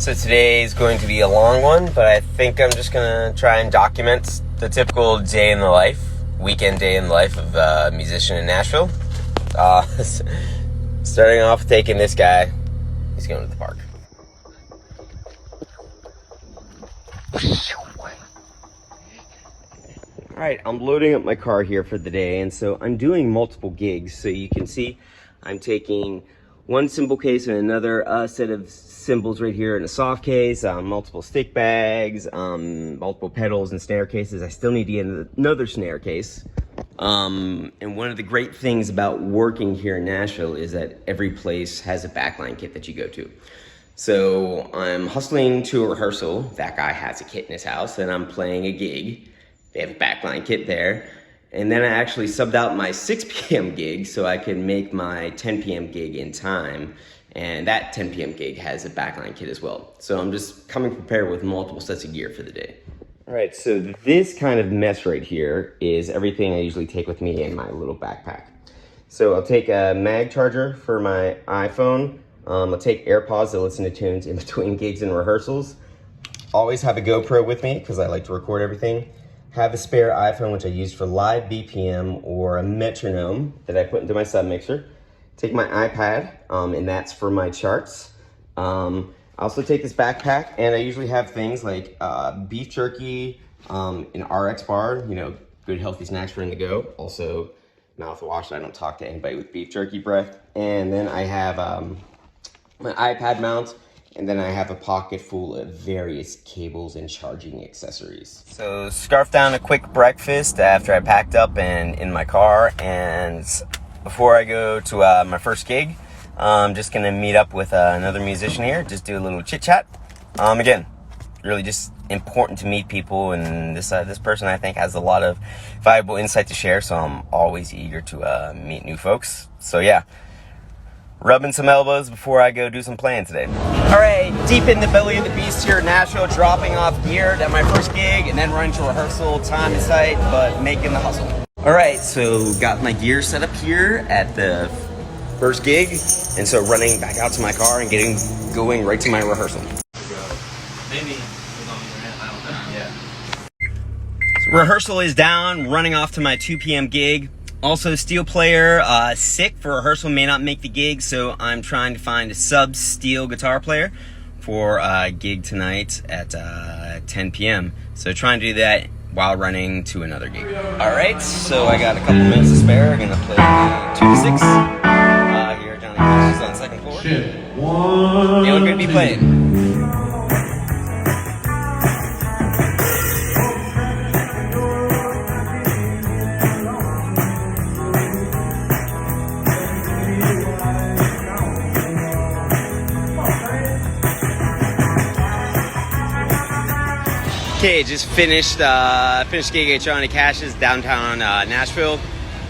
So today is going to be a long one, but I think I'm just going to try and document the typical day in the life, weekend day in the life of a musician in Nashville. Starting off taking this guy, he's going to the park. Alright, I'm loading up my car here for the day, and so I'm doing multiple gigs. So you can see I'm taking one cymbal case and another set of cymbals right here in a soft case, multiple stick bags, multiple pedals and snare cases. I still need to get another snare case. And one of the great things about working here in Nashville is that every place has a backline kit that you go to. So I'm hustling to a rehearsal. That guy has a kit in his house, and I'm playing a gig. They have a backline kit there. And then I actually subbed out my 6 p.m. gig so I could make my 10 p.m. gig in time. And that 10 p.m. gig has a backline kit as well. So I'm just coming prepared with multiple sets of gear for the day. All right, so this kind of mess right here is everything I usually take with me in my little backpack. So I'll take a mag charger for my iPhone. I'll take AirPods to listen to tunes in between gigs and rehearsals. Always have a GoPro with me because I like to record everything. Have a spare iPhone, which I use for live BPM, or a metronome that I put into my sub mixer. Take my iPad, and that's for my charts. I also take this backpack, and I usually have things like beef jerky, an RX bar, you know, good healthy snacks for in the go. Also mouthwash. I don't talk to anybody with beef jerky breath. And then I have my iPad mount. And then I have a pocket full of various cables and charging accessories. So scarfed down a quick breakfast after I packed up and in my car. And before I go to my first gig, I'm just gonna meet up with another musician here, just do a little chit chat. Again, really just important to meet people, and this person I think has a lot of valuable insight to share. So I'm always eager to meet new folks. So yeah. Rubbing some elbows before I go do some playing today. All right, deep in the belly of the beast here in Nashville, dropping off gear at my first gig and then running to rehearsal, time and sight, but making the hustle. All right, so got my gear set up here at the first gig, and so running back out to my car and going right to my rehearsal. Maybe I don't know. Yeah. So rehearsal is down, running off to my 2 p.m. gig. Also, steel player, sick for rehearsal, may not make the gig, so I'm trying to find a sub-steel guitar player for a gig tonight at 10 p.m. So trying to do that while running to another gig. All right, so I got a couple minutes to spare. I'm gonna play 2 to 6 here at Johnny Cash's on second floor. And we're gonna be playing. Okay, just finished gig at Johnny Cash's downtown Nashville.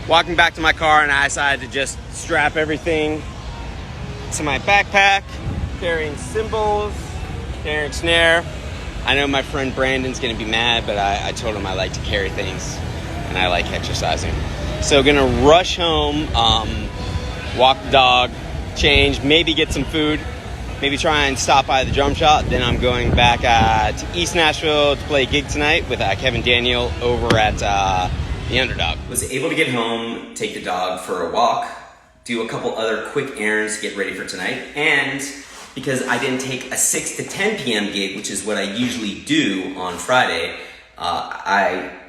Walking back to my car, and I decided to just strap everything to my backpack, carrying cymbals, carrying snare. I know my friend Brandon's gonna be mad, but I told him I like to carry things and I like exercising. So gonna rush home, walk the dog, change, maybe get some food. Maybe try and stop by the drum shop. Then I'm going back to East Nashville to play a gig tonight with Kevin Daniel over at The Underdog. Was able to get home, take the dog for a walk, do a couple other quick errands to get ready for tonight. And because I didn't take a 6 to 10 p.m. gig, which is what I usually do on Friday,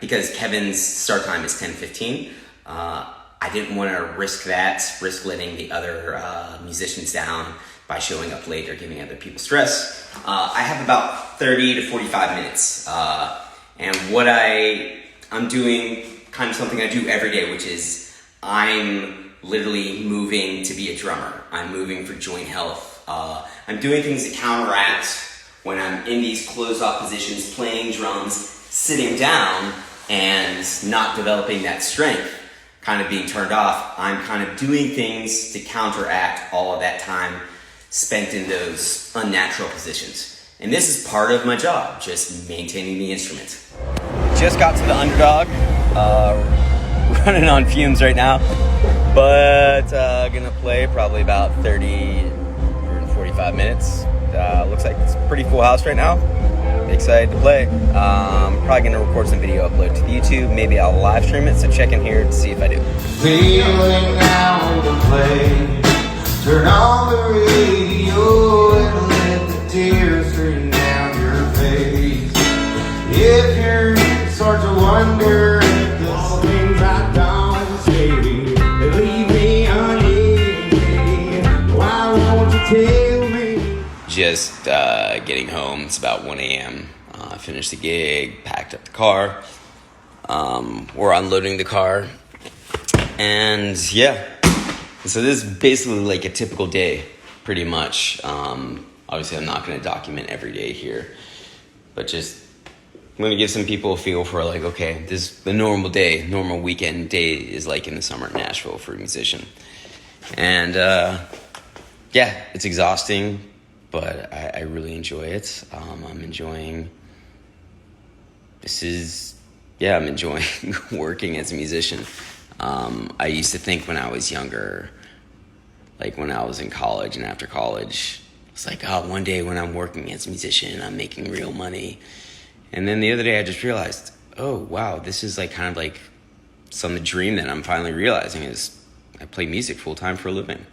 because Kevin's start time is 10:15, I didn't want to risk letting the other musicians down by showing up late or giving other people stress. I have about 30 to 45 minutes. And what I'm doing kind of something I do every day, which is I'm literally moving to be a drummer. I'm moving for joint health. I'm doing things to counteract when I'm in these closed off positions, playing drums, sitting down and not developing that strength, kind of being turned off. I'm kind of doing things to counteract all of that time spent in those unnatural positions. And this is part of my job, just maintaining the instrument. Just got to the Underdog, running on fumes right now, but gonna play probably about 30 or 45 minutes. Looks like it's pretty full house right now. Excited to play. Probably gonna record some video, upload to the YouTube. Maybe I'll live stream it, so check in here to see if I do. Feeling out to play. Turn on the radio and let the tears stream down your face. If you start to wonder if the things I don't say, they leave me uneasy. Why won't you tell me? Just getting home. It's about 1 a.m. I finished the gig, packed up the car. We're unloading the car. And yeah. So this is basically like a typical day, pretty much. Obviously, I'm not going to document every day here. But just, I'm going to give some people a feel for like, okay, this the normal day, normal weekend day is like in the summer in Nashville for a musician. And yeah, it's exhausting, but I really enjoy it. I'm enjoying working as a musician. I used to think when I was younger, like when I was in college and after college, it's like, oh, one day when I'm working as a musician, I'm making real money. And then the other day I just realized, oh, wow, this is like kind of like some dream that I'm finally realizing is I play music full time for a living.